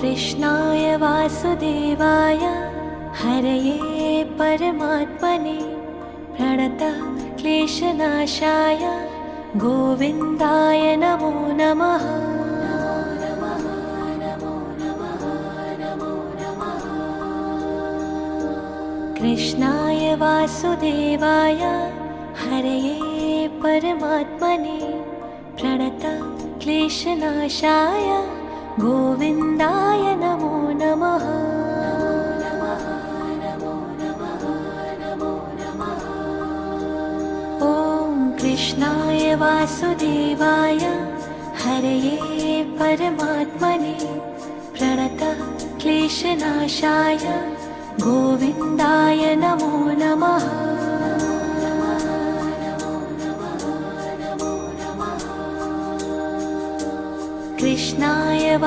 कृष्णाय वासुदेवाय हरये परमात्मने प्रणतः क्लेशनाशाय गोविन्दाय नमो नमः। कृष्णाय वासुदेवाय हरये परमात्मने प्रणतः क्लेशनाशाय गोविन्दाय नमो नमः। ॐ कृष्णाय वासुदेवाय हरये परमात्मने प्रणतः क्लेशनाशाय गोविन्दाय नमो नमः। कृष्णाय